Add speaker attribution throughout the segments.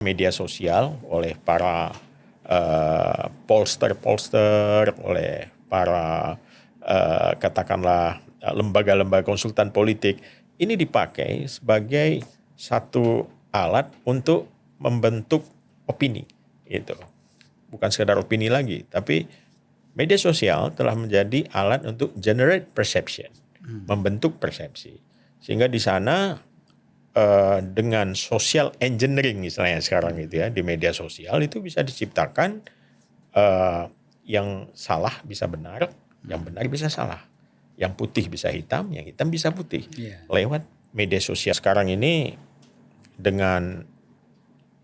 Speaker 1: media sosial oleh para pollster, oleh para katakanlah lembaga-lembaga konsultan politik, ini dipakai sebagai satu alat untuk membentuk opini, gitu. Bukan sekedar opini lagi, tapi media sosial telah menjadi alat untuk generate perception, membentuk persepsi, sehingga di sana dengan social engineering misalnya sekarang itu ya, di media sosial itu bisa diciptakan yang salah bisa benar, yang benar bisa salah, yang putih bisa hitam, yang hitam bisa putih, lewat media sosial sekarang ini. Dengan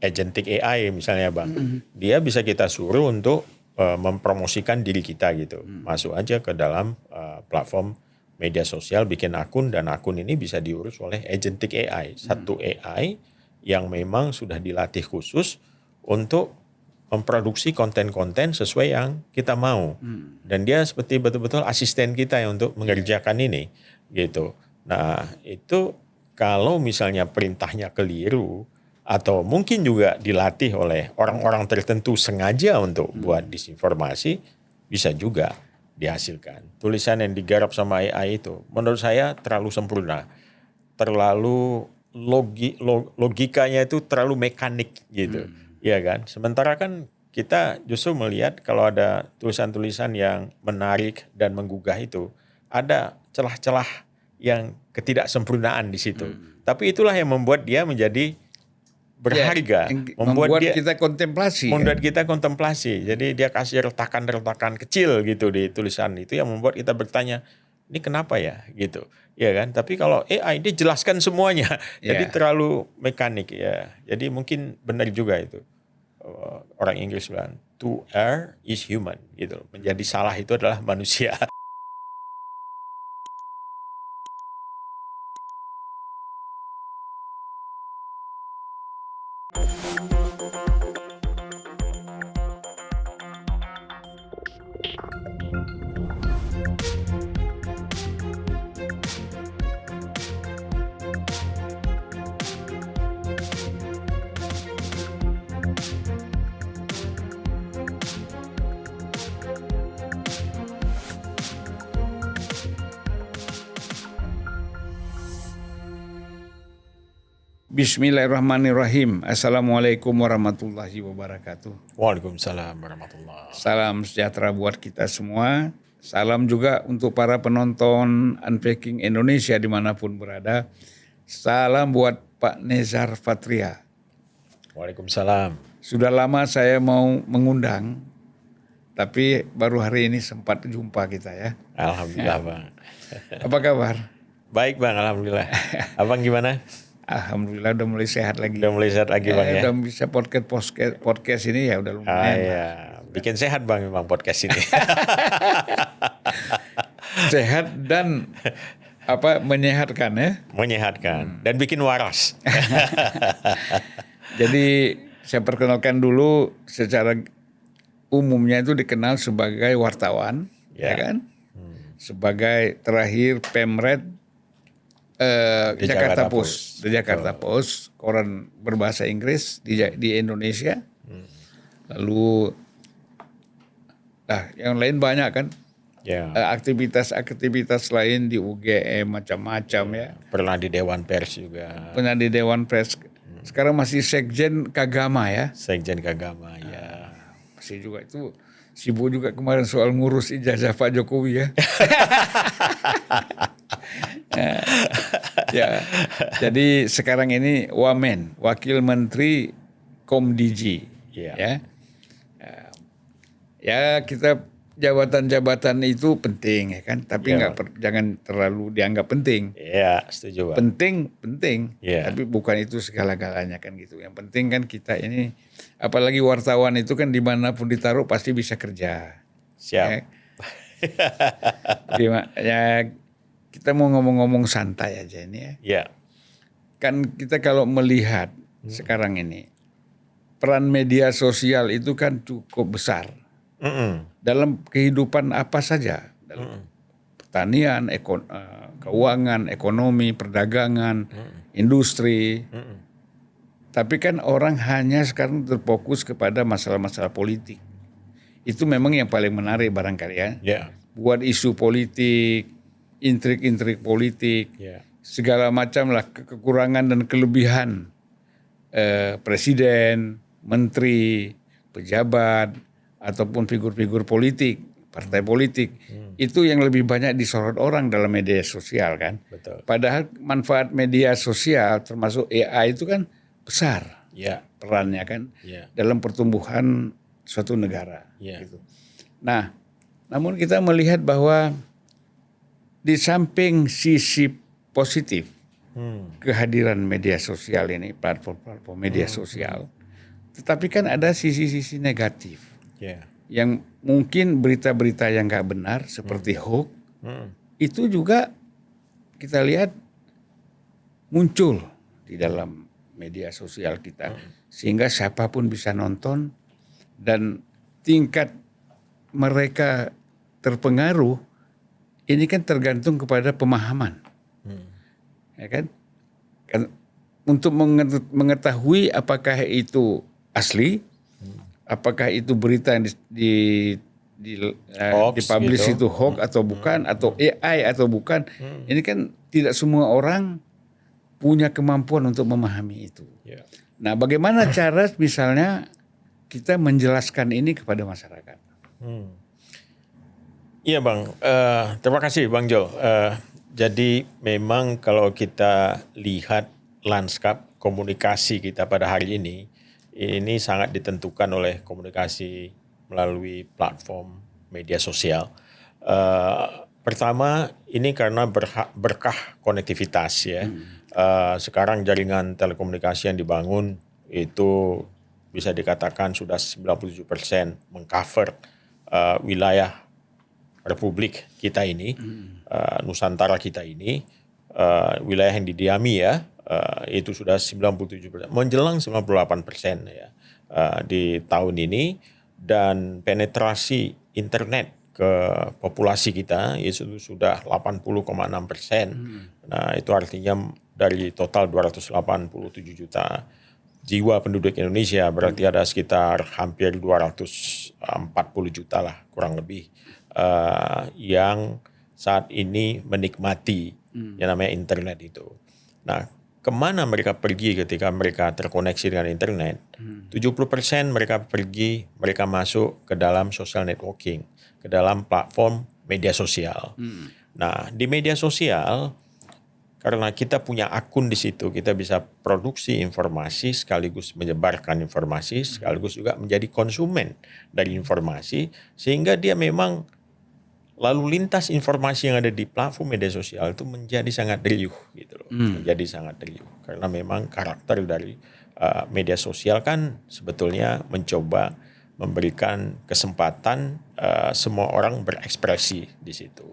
Speaker 1: agentic AI misalnya Bang, dia bisa kita suruh untuk mempromosikan diri kita gitu, masuk aja ke dalam platform media sosial, bikin akun, dan akun ini bisa diurus oleh agentic AI. Satu AI yang memang sudah dilatih khusus untuk memproduksi konten-konten sesuai yang kita mau. Dan dia seperti betul-betul asisten kita ya untuk mengerjakan ini gitu. Nah, itu kalau misalnya perintahnya keliru atau mungkin juga dilatih oleh orang-orang tertentu sengaja untuk buat disinformasi, bisa juga dihasilkan. Tulisan yang digarap sama AI itu menurut saya terlalu sempurna, terlalu logikanya itu terlalu mekanik gitu, ya kan. Sementara kan kita justru melihat kalau ada tulisan-tulisan yang menarik dan menggugah itu, ada celah-celah yang ketidaksempurnaan di situ. Tapi itulah yang membuat dia menjadi berharga,
Speaker 2: membuat kita kontemplasi.
Speaker 1: Membuat kita kontemplasi. Jadi dia kasih retakan-retakan kecil gitu di tulisan itu yang membuat kita bertanya, ini kenapa ya gitu. Ya kan? Tapi kalau AI dia jelaskan semuanya. Jadi terlalu mekanik ya. Jadi mungkin benar juga itu. Orang Inggris bilang, to err is human gitu. Menjadi salah itu adalah manusia.
Speaker 2: Bismillahirrahmanirrahim. Assalamualaikum warahmatullahi wabarakatuh.
Speaker 1: Waalaikumsalam warahmatullahi.
Speaker 2: Salam sejahtera buat kita semua. Salam juga untuk para penonton Unpacking Indonesia dimanapun berada. Salam buat Pak Nezar Fatria.
Speaker 1: Waalaikumsalam.
Speaker 2: Sudah lama saya mau mengundang, tapi baru hari ini sempat jumpa kita ya.
Speaker 1: Alhamdulillah Bang.
Speaker 2: Apa kabar?
Speaker 1: Baik Bang, alhamdulillah. Abang gimana?
Speaker 2: Alhamdulillah udah mulai sehat lagi.
Speaker 1: Udah mulai sehat lagi Bang ya.
Speaker 2: Udah bisa podcast ini ya udah lumayan.
Speaker 1: Iya. Bikin sehat Bang memang podcast ini.
Speaker 2: Sehat dan menyehatkan ya.
Speaker 1: Menyehatkan dan bikin waras.
Speaker 2: Jadi saya perkenalkan dulu, secara umumnya itu dikenal sebagai wartawan, ya kan? Sebagai terakhir Pemret Jakarta Post, The Jakarta Post, koran berbahasa Inggris di Indonesia. Lalu, yang lain banyak kan? Aktivitas lain di UGM macam-macam ya.
Speaker 1: Pernah di Dewan Pers juga.
Speaker 2: Pernah di Dewan Pers. Sekarang masih Sekjen Kagama ya.
Speaker 1: Sekjen Kagama ya.
Speaker 2: Masih juga itu sibuk juga kemarin soal ngurus ijazah Pak Jokowi ya. Ya. Jadi sekarang ini Wamen, Wakil Menteri Komdiji. Ya. Ya kita jabatan-jabatan itu penting ya kan, tapi jangan terlalu dianggap penting.
Speaker 1: Iya, setuju Pak.
Speaker 2: Penting, tapi bukan itu segala-galanya kan gitu. Yang penting kan kita ini, apalagi wartawan itu kan dimanapun ditaruh pasti bisa kerja.
Speaker 1: Siap.
Speaker 2: Ya, kita mau ngomong-ngomong santai aja ini ya.
Speaker 1: Iya.
Speaker 2: Kan kita kalau melihat sekarang ini, peran media sosial itu kan cukup besar. Dalam kehidupan apa saja, dalam pertanian, keuangan, ekonomi, perdagangan, industri, Tapi kan orang hanya sekarang terfokus kepada masalah-masalah politik. Itu memang yang paling menarik barangkali ya. Buat isu politik, intrik-intrik politik, segala macam lah kekurangan dan kelebihan presiden, menteri, pejabat, ataupun figur-figur politik, partai politik. Itu yang lebih banyak disorot orang dalam media sosial kan.
Speaker 1: Betul.
Speaker 2: Padahal manfaat media sosial termasuk AI itu kan besar perannya kan dalam pertumbuhan suatu negara. Gitu. Nah, namun kita melihat bahwa di samping sisi positif kehadiran media sosial ini, platform media sosial, tetapi kan ada sisi-sisi negatif. Yang mungkin berita-berita yang nggak benar seperti hoax itu juga kita lihat muncul di dalam media sosial kita, sehingga siapapun bisa nonton dan tingkat mereka terpengaruh ini kan tergantung kepada pemahaman, ya kan? Untuk mengetahui apakah itu asli, apakah itu berita yang dipublish
Speaker 1: gitu.
Speaker 2: itu hoax atau bukan, atau AI atau bukan. Ini kan tidak semua orang punya kemampuan untuk memahami itu. Nah, bagaimana cara misalnya kita menjelaskan ini kepada masyarakat?
Speaker 1: Iya Bang, terima kasih Bang Jo. Jadi memang kalau kita lihat lanskap komunikasi kita pada hari ini sangat ditentukan oleh komunikasi melalui platform media sosial. Pertama, ini karena berkah konektivitas ya. Sekarang jaringan telekomunikasi yang dibangun itu bisa dikatakan sudah 97% mengcover wilayah Republik kita ini, Nusantara kita ini, wilayah yang didiami ya. Itu sudah 97%, menjelang 98% ya di tahun ini, dan penetrasi internet ke populasi kita itu sudah 80,6%. Nah, itu artinya dari total 287 juta jiwa penduduk Indonesia, berarti ada sekitar hampir 240 juta lah kurang lebih yang saat ini menikmati yang namanya internet itu. Nah, kemana mereka pergi ketika mereka terkoneksi dengan internet? 70% mereka masuk ke dalam social networking, ke dalam platform media sosial. Nah, di media sosial, karena kita punya akun di situ, kita bisa produksi informasi sekaligus menyebarkan informasi, sekaligus juga menjadi konsumen dari informasi, sehingga dia memang lalu lintas informasi yang ada di platform media sosial itu menjadi sangat riuh gitu loh. Menjadi sangat riuh karena memang karakter dari media sosial kan sebetulnya mencoba memberikan kesempatan semua orang berekspresi di situ.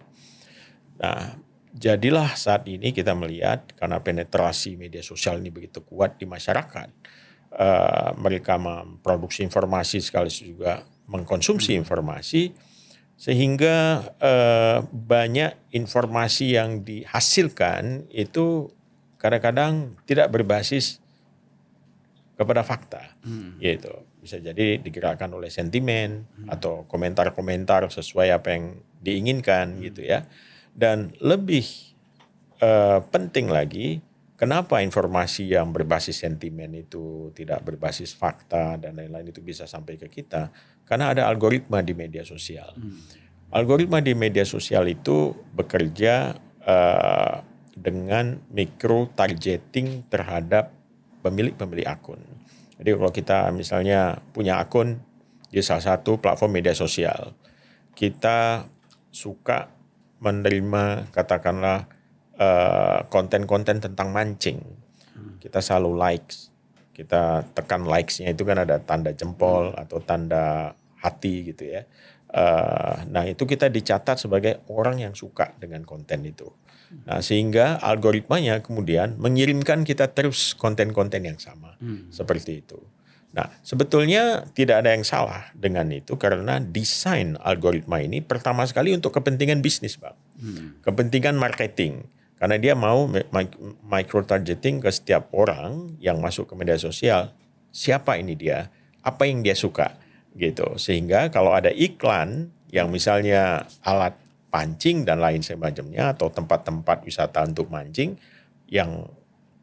Speaker 1: Nah, jadilah saat ini kita melihat karena penetrasi media sosial ini begitu kuat di masyarakat, mereka memproduksi informasi sekaligus juga mengkonsumsi informasi, sehingga banyak informasi yang dihasilkan itu kadang-kadang tidak berbasis kepada fakta, yaitu bisa jadi digerakkan oleh sentimen atau komentar-komentar sesuai apa yang diinginkan gitu ya. Dan lebih penting lagi, kenapa informasi yang berbasis sentimen itu tidak berbasis fakta dan lain-lain itu bisa sampai ke kita? Karena ada algoritma di media sosial. Algoritma di media sosial itu bekerja dengan micro targeting terhadap pemilik akun. Jadi kalau kita misalnya punya akun di salah satu platform media sosial, kita suka menerima katakanlah konten-konten tentang mancing. Kita selalu likes. Kita tekan likes-nya itu kan ada tanda jempol atau tanda hati gitu ya. Nah itu kita dicatat sebagai orang yang suka dengan konten itu. Nah sehingga algoritmanya kemudian mengirimkan kita terus konten-konten yang sama seperti itu. Nah sebetulnya tidak ada yang salah dengan itu karena desain algoritma ini pertama sekali untuk kepentingan bisnis, Bang. Kepentingan marketing. Karena dia mau micro targeting ke setiap orang yang masuk ke media sosial. Siapa ini dia? Apa yang dia suka? Gitu. Sehingga kalau ada iklan yang misalnya alat pancing dan lain sebagainya atau tempat-tempat wisata untuk mancing yang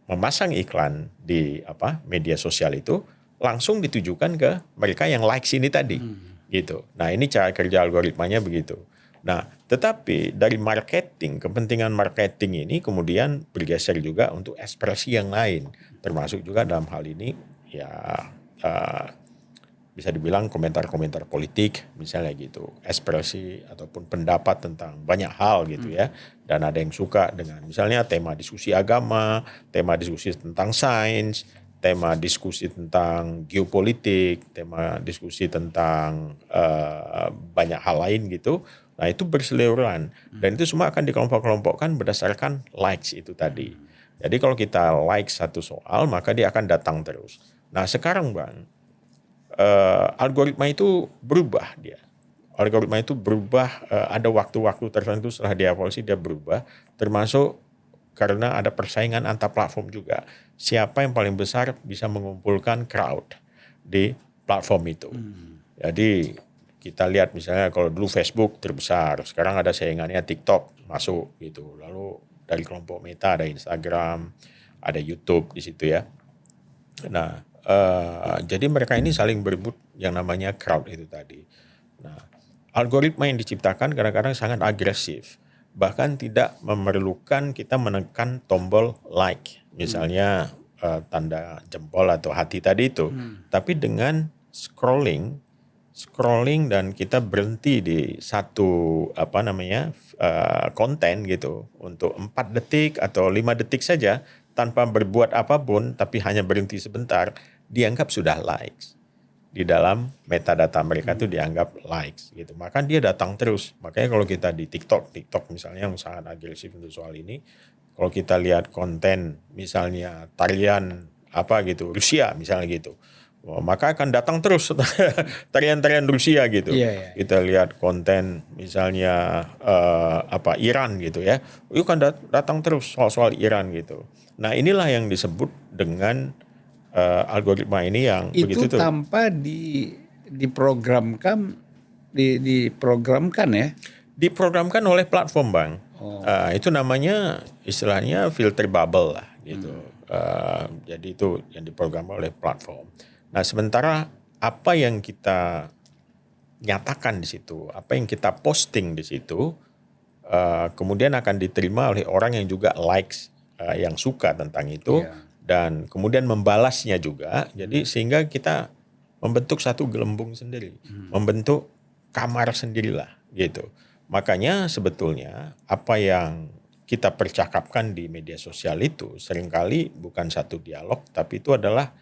Speaker 1: memasang iklan di media sosial itu langsung ditujukan ke mereka yang likes ini tadi. Gitu. Nah, ini cara kerja algoritmanya begitu. Nah, tetapi dari marketing, kepentingan marketing ini kemudian bergeser juga untuk ekspresi yang lain, termasuk juga dalam hal ini ya bisa dibilang komentar-komentar politik misalnya gitu, ekspresi ataupun pendapat tentang banyak hal gitu ya. Dan ada yang suka dengan misalnya tema diskusi agama, tema diskusi tentang sains, tema diskusi tentang geopolitik, tema diskusi tentang banyak hal lain gitu. Nah, itu berseliweran dan itu semua akan dikelompok-kelompokkan berdasarkan likes itu tadi. Jadi kalau kita like satu soal maka dia akan datang terus. Nah, sekarang Bang, algoritma itu berubah dia. Algoritma itu berubah, ada waktu-waktu tertentu setelah dia evolusi dia berubah, termasuk karena ada persaingan antar platform juga. Siapa yang paling besar bisa mengumpulkan crowd di platform itu. Jadi kita lihat misalnya kalau dulu Facebook terbesar, sekarang ada saingannya TikTok masuk gitu. Lalu dari kelompok Meta ada Instagram, ada YouTube di situ ya. Nah, jadi mereka ini saling berebut yang namanya crowd itu tadi. Nah, algoritma yang diciptakan kadang-kadang sangat agresif. Bahkan tidak memerlukan kita menekan tombol like. Misalnya tanda jempol atau hati tadi itu. Tapi dengan scrolling dan kita berhenti di satu konten gitu untuk 4 detik atau 5 detik saja tanpa berbuat apapun tapi hanya berhenti sebentar, dianggap sudah likes. Di dalam metadata mereka itu dianggap likes gitu. Maka dia datang terus. Makanya kalau kita di TikTok misalnya yang sangat agresif untuk soal ini, kalau kita lihat konten misalnya tarian Rusia misalnya gitu, maka akan datang terus tarian-tarian Rusia gitu. Kita lihat konten misalnya Iran gitu ya, itu kan datang terus soal Iran gitu. Nah, inilah yang disebut dengan algoritma ini yang
Speaker 2: itu
Speaker 1: begitu tuh.
Speaker 2: Tanpa diprogramkan ya?
Speaker 1: Diprogramkan oleh platform Bang. Itu namanya istilahnya filter bubble lah gitu. Jadi itu yang diprogram oleh platform. Nah, sementara apa yang kita nyatakan di situ, apa yang kita posting di situ, kemudian akan diterima oleh orang yang juga likes, yang suka tentang itu, dan kemudian membalasnya juga. Jadi sehingga kita membentuk satu gelembung sendiri, membentuk kamar sendirilah gitu. Makanya sebetulnya apa yang kita percakapkan di media sosial itu seringkali bukan satu dialog, tapi itu adalah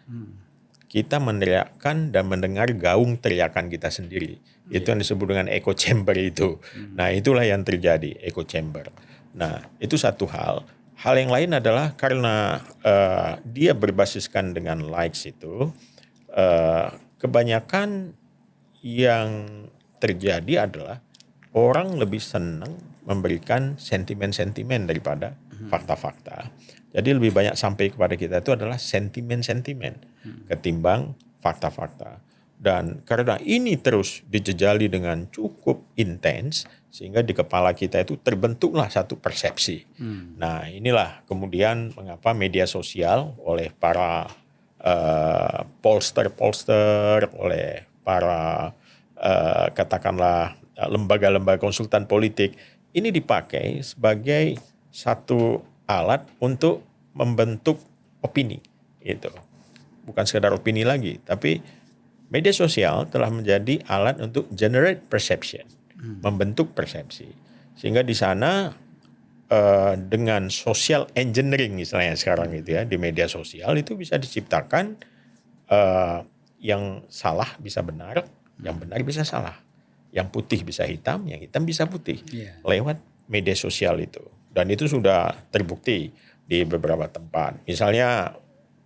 Speaker 1: kita meneriakkan dan mendengar gaung teriakan kita sendiri. Itu yang disebut dengan echo chamber itu. Nah, itulah yang terjadi, echo chamber. Nah, itu satu hal. Hal yang lain adalah karena dia berbasiskan dengan likes itu, kebanyakan yang terjadi adalah orang lebih senang memberikan sentimen-sentimen daripada fakta-fakta. Jadi lebih banyak sampai kepada kita itu adalah sentimen-sentimen ketimbang fakta-fakta. Dan karena ini terus dijejali dengan cukup intens sehingga di kepala kita itu terbentuklah satu persepsi. Nah, inilah kemudian mengapa media sosial oleh para pollster, oleh para katakanlah lembaga-lembaga konsultan politik ini dipakai sebagai satu alat untuk membentuk opini gitu. Bukan sekedar opini lagi, tapi media sosial telah menjadi alat untuk generate perception, membentuk persepsi. Sehingga di sana dengan social engineering istilahnya sekarang itu ya, di media sosial itu bisa diciptakan yang salah bisa benar, yang benar bisa salah. Yang putih bisa hitam, yang hitam bisa putih. Lewat media sosial itu. Dan itu sudah terbukti di beberapa tempat. Misalnya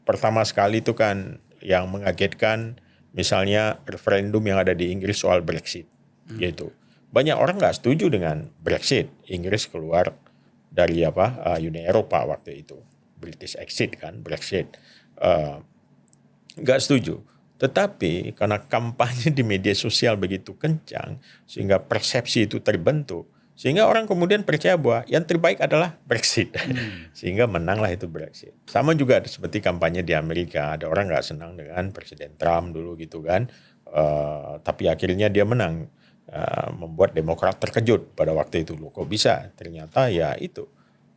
Speaker 1: pertama sekali itu kan yang mengagetkan misalnya referendum yang ada di Inggris soal Brexit. Gitu. Banyak orang nggak setuju dengan Brexit. Inggris keluar dari Uni Eropa waktu itu, British exit kan, Brexit. Nggak setuju. Tetapi karena kampanye di media sosial begitu kencang, sehingga persepsi itu terbentuk, sehingga orang kemudian percaya bahwa yang terbaik adalah Brexit. Sehingga menanglah itu Brexit. Sama juga seperti kampanye di Amerika. Ada orang nggak senang dengan Presiden Trump dulu gitu kan. Tapi akhirnya dia menang. Membuat Demokrat terkejut pada waktu itu. Loh, kok bisa? Ternyata ya itu.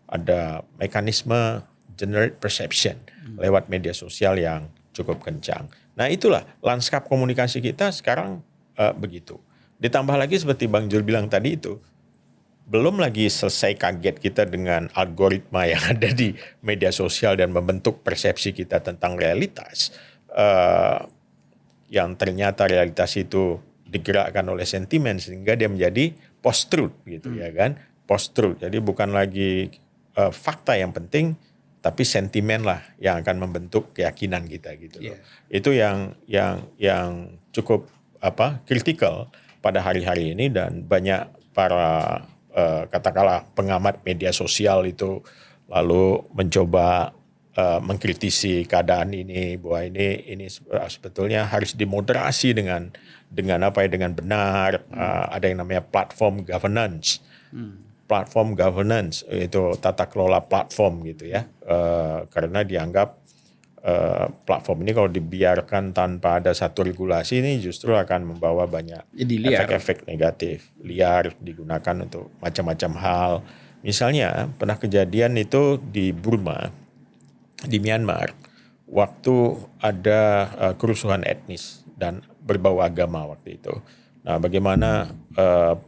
Speaker 1: Ada mekanisme generate perception lewat media sosial yang cukup kencang. Nah itulah lanskap komunikasi kita sekarang begitu. Ditambah lagi seperti Bang Jul bilang tadi itu, belum lagi selesai kaget kita dengan algoritma yang ada di media sosial dan membentuk persepsi kita tentang realitas. Yang ternyata realitas itu digerakkan oleh sentimen sehingga dia menjadi post-truth gitu ya kan. Post-truth. Jadi bukan lagi fakta yang penting, tapi sentimen lah yang akan membentuk keyakinan kita gitu loh. Itu yang cukup kritikal pada hari-hari ini, dan banyak para katakanlah pengamat media sosial itu lalu mencoba mengkritisi keadaan ini, bahwa ini sebetulnya harus dimoderasi dengan benar. Ada yang namanya platform governance. Platform governance itu tata kelola platform gitu ya, karena dianggap platform ini kalau dibiarkan tanpa ada satu regulasi ini justru akan membawa banyak efek-efek negatif, liar, digunakan untuk macam-macam hal. Misalnya pernah kejadian itu di Burma, di Myanmar, waktu ada kerusuhan etnis dan berbau agama waktu itu. Nah, bagaimana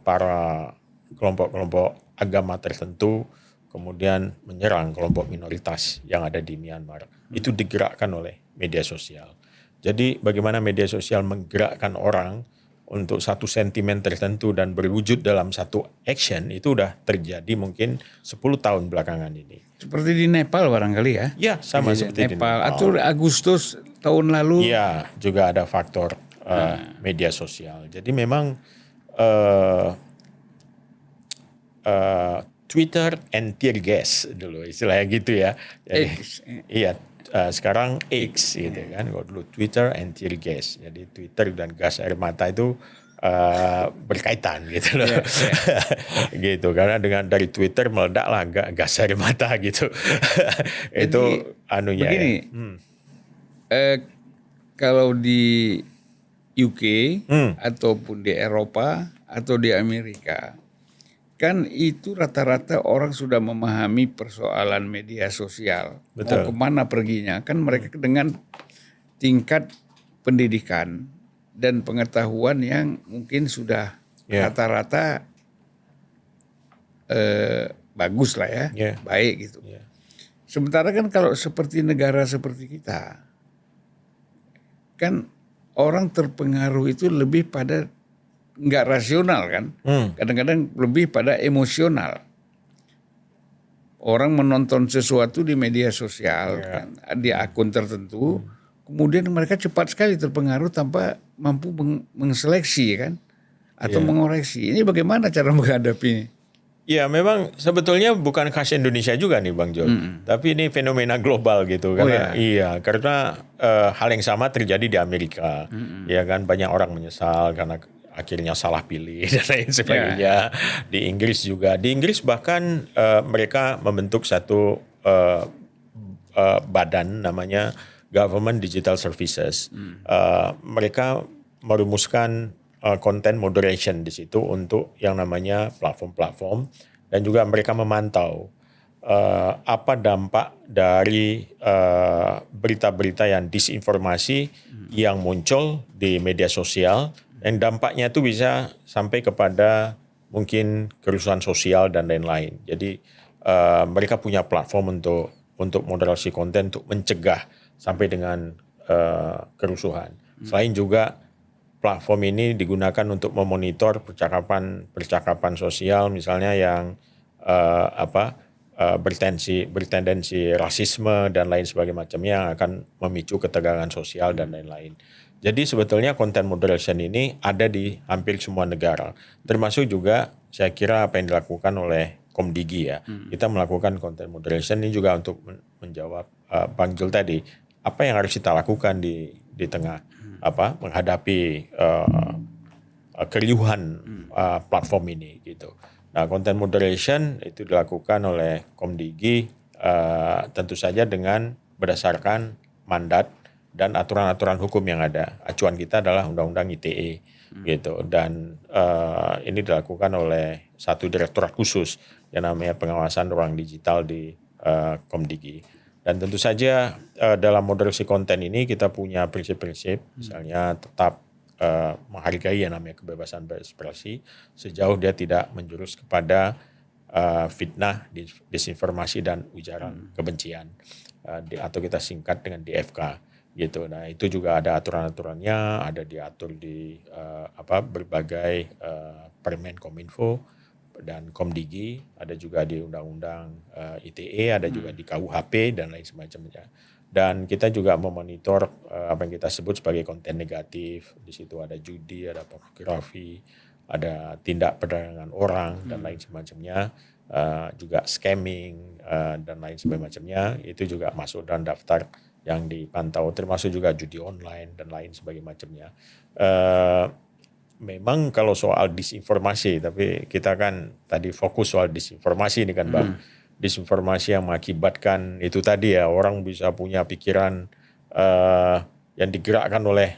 Speaker 1: para kelompok-kelompok agama tertentu kemudian menyerang kelompok minoritas yang ada di Myanmar. Itu digerakkan oleh media sosial. Jadi bagaimana media sosial menggerakkan orang untuk satu sentimen tertentu dan berwujud dalam satu action, itu udah terjadi mungkin 10 tahun belakangan ini.
Speaker 2: Seperti di Nepal barangkali ya?
Speaker 1: Ya, sama seperti
Speaker 2: Nepal. Atau Agustus tahun lalu?
Speaker 1: Iya, juga ada faktor media sosial. Jadi memang Twitter and tear gas dulu istilahnya gitu ya. Jadi, iya, sekarang X gitu kan. Kalau dulu Twitter and tear gas. Jadi Twitter dan gas air mata itu berkaitan gitu loh. Gitu, karena dari Twitter meledaklah gas air mata gitu. Itu anunya
Speaker 2: begini, ya. Kalau di UK ataupun di Eropa atau di Amerika, kan itu rata-rata orang sudah memahami persoalan media sosial.
Speaker 1: Betul.
Speaker 2: Mau kemana perginya. Kan mereka dengan tingkat pendidikan dan pengetahuan yang mungkin sudah rata-rata bagus lah ya. Baik gitu. Sementara kan kalau seperti negara seperti kita, kan orang terpengaruh itu lebih pada nggak rasional kan, kadang-kadang lebih pada emosional. Orang menonton sesuatu di media sosial, kan, di akun tertentu, kemudian mereka cepat sekali terpengaruh tanpa mampu mengseleksi kan, atau mengoreksi. Ini bagaimana cara menghadapinya?
Speaker 1: Ya memang sebetulnya bukan khas Indonesia juga nih Bang Jol, tapi ini fenomena global gitu karena karena hal yang sama terjadi di Amerika, ya kan, banyak orang menyesal karena akhirnya salah pilih dan lain sebagainya. Di Inggris juga, di Inggris bahkan mereka membentuk satu badan namanya Government Digital Services. Mereka merumuskan content moderation di situ untuk yang namanya platform-platform, dan juga mereka memantau apa dampak dari berita-berita yang disinformasi yang muncul di media sosial, dan dampaknya itu bisa sampai kepada mungkin kerusuhan sosial dan lain-lain. Jadi mereka punya platform untuk moderasi konten untuk mencegah sampai dengan kerusuhan. Selain juga platform ini digunakan untuk memonitor percakapan sosial, misalnya yang bertendensi rasisme dan lain sebagainya macamnya, yang akan memicu ketegangan sosial dan lain-lain. Jadi sebetulnya content moderation ini ada di hampir semua negara, termasuk juga saya kira apa yang dilakukan oleh Komdigi ya. Kita melakukan content moderation ini juga untuk menjawab Bang Jul tadi, apa yang harus kita lakukan di tengah menghadapi keriuhan platform ini gitu. Nah, content moderation itu dilakukan oleh Komdigi tentu saja dengan berdasarkan mandat dan aturan-aturan hukum yang ada. Acuan kita adalah Undang-Undang ITE gitu, dan ini dilakukan oleh satu direktorat khusus yang namanya pengawasan ruang digital di Komdigi. Dan tentu saja dalam moderasi konten ini kita punya prinsip-prinsip, misalnya tetap menghargai yang namanya kebebasan berekspresi sejauh dia tidak menjurus kepada fitnah, disinformasi dan ujaran kebencian, atau kita singkat dengan DFK. Gitu. Nah, itu juga ada aturan-aturannya, ada diatur di berbagai Permen Kominfo dan Komdigi, ada juga di Undang-Undang ITE, ada juga di KUHP dan lain semacamnya. Dan kita juga memonitor apa yang kita sebut sebagai konten negatif. Di situ ada judi, ada pornografi, ada tindak perdagangan orang dan lain semacamnya, juga scamming dan lain semacamnya. Itu juga masuk dalam daftar yang dipantau, termasuk juga judi online dan lain sebagainya macamnya. Memang kalau soal disinformasi, tapi kita kan tadi fokus soal disinformasi ini kan Bang. Disinformasi yang mengakibatkan itu tadi ya, orang bisa punya pikiran yang digerakkan oleh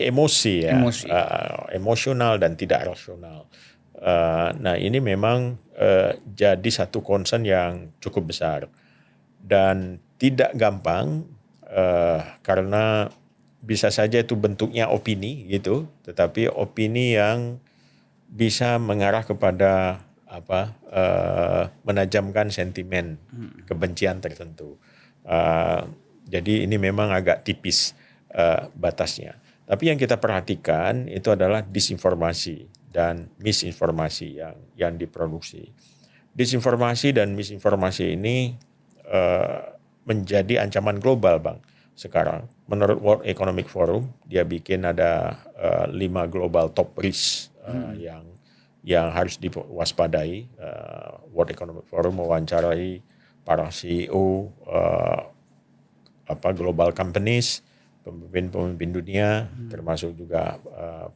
Speaker 1: emosi ya, emosional dan tidak rasional. Nah, ini memang jadi satu concern yang cukup besar dan tidak gampang karena bisa saja itu bentuknya opini gitu, tetapi opini yang bisa mengarah kepada menajamkan sentimen kebencian tertentu. Jadi ini memang agak tipis batasnya. Tapi yang kita perhatikan itu adalah disinformasi dan misinformasi yang diproduksi. Disinformasi dan misinformasi ini menjadi ancaman global Bang sekarang. Menurut World Economic Forum, dia bikin ada 5 global top risk yang harus diwaspadai. World Economic Forum mewawancarai para CEO global companies, pemimpin dunia, termasuk juga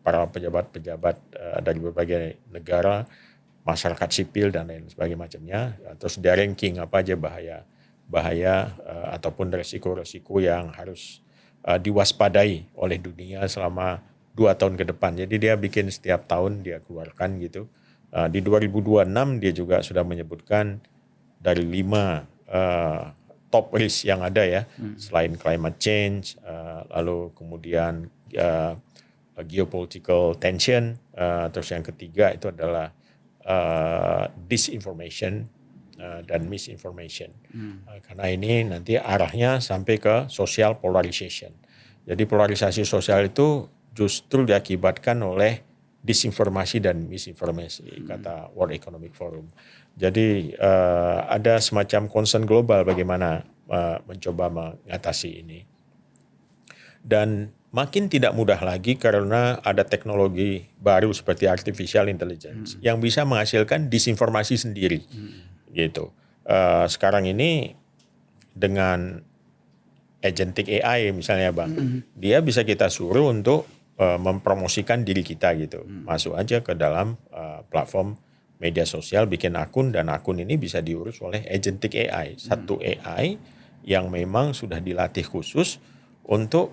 Speaker 1: para pejabat-pejabat dari berbagai negara, masyarakat sipil dan lain sebagainya macamnya. Terus dia ranking apa aja bahaya ataupun resiko-resiko yang harus diwaspadai oleh dunia selama 2 tahun ke depan. Jadi dia bikin setiap tahun dia keluarkan gitu. Di 2026 dia juga sudah menyebutkan dari 5 top risk yang ada ya, selain climate change, lalu kemudian geopolitical tension, terus yang ketiga itu adalah disinformation dan misinformation. Karena ini nanti arahnya sampai ke social polarization. Jadi polarisasi sosial itu justru diakibatkan oleh disinformasi dan misinformasi, kata World Economic Forum. Jadi ada semacam concern global bagaimana mencoba mengatasi ini. Dan makin tidak mudah lagi karena ada teknologi baru seperti artificial intelligence yang bisa menghasilkan disinformasi sendiri. Gitu. Sekarang ini dengan agentic AI misalnya Bang, dia bisa kita suruh untuk mempromosikan diri kita gitu. Masuk aja ke dalam platform media sosial, bikin akun, dan akun ini bisa diurus oleh agentic AI. Satu AI yang memang sudah dilatih khusus untuk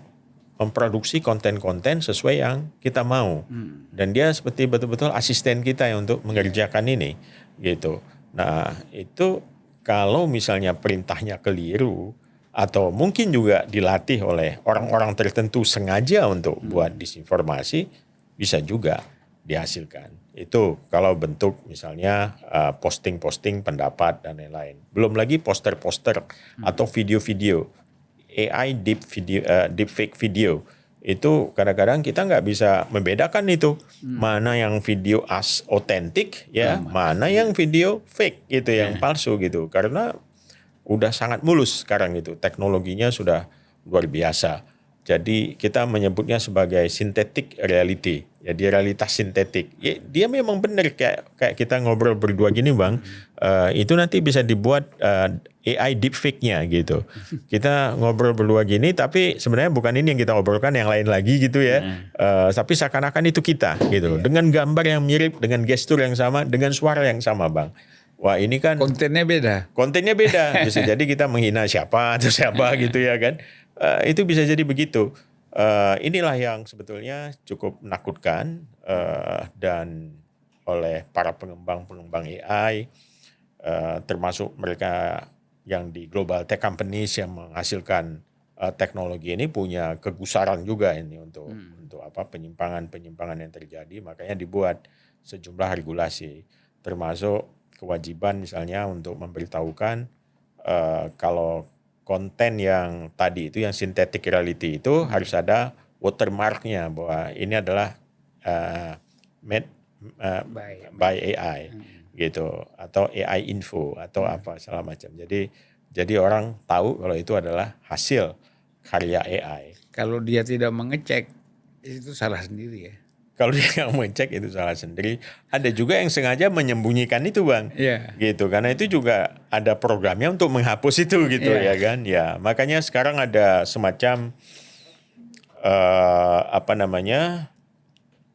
Speaker 1: memproduksi konten-konten sesuai yang kita mau. Dan dia seperti betul-betul asisten kita yang untuk mengerjakan ini gitu. Nah, itu kalau misalnya perintahnya keliru atau mungkin juga dilatih oleh orang-orang tertentu sengaja untuk buat disinformasi, bisa juga dihasilkan. Itu kalau bentuk misalnya posting-posting pendapat dan lain-lain. Belum lagi poster-poster atau video-video. AI deepfake video. Itu kadang-kadang kita nggak bisa membedakan itu. Mana yang video otentik ya, mana yang video fake gitu, yang palsu gitu. Karena udah sangat mulus sekarang itu. Teknologinya sudah luar biasa. Jadi kita menyebutnya sebagai synthetic reality. Jadi realitas sintetik. Ya, dia memang benar kayak kita ngobrol berdua gini Bang. Itu nanti bisa dibuat AI deepfake-nya gitu. Kita ngobrol berdua gini tapi sebenarnya bukan ini yang kita obrolkan, yang lain lagi gitu ya. Tapi seakan-akan itu kita gitu. Dengan gambar yang mirip, dengan gestur yang sama, dengan suara yang sama Bang. Wah ini kan
Speaker 2: kontennya beda.
Speaker 1: Kontennya beda. Bisa jadi kita menghina siapa atau siapa gitu ya kan. Itu bisa jadi begitu. Inilah yang sebetulnya cukup menakutkan dan oleh para pengembang AI, termasuk mereka yang di global tech companies yang menghasilkan teknologi ini punya kegusaran juga ini untuk penyimpangan yang terjadi. Makanya dibuat sejumlah regulasi, termasuk kewajiban misalnya untuk memberitahukan kalau konten yang tadi itu yang synthetic reality itu harus ada watermarknya bahwa ini adalah made by AI gitu, atau AI info atau apa segala macam. Jadi orang tahu kalau itu adalah hasil karya AI.
Speaker 2: Kalau dia tidak mengecek itu salah sendiri ya.
Speaker 1: Kalau dia nggak mengecek itu salah sendiri. Ada juga yang sengaja menyembunyikan itu Bang, gitu. Karena itu juga ada programnya untuk menghapus itu gitu ya kan. Ya makanya sekarang ada semacam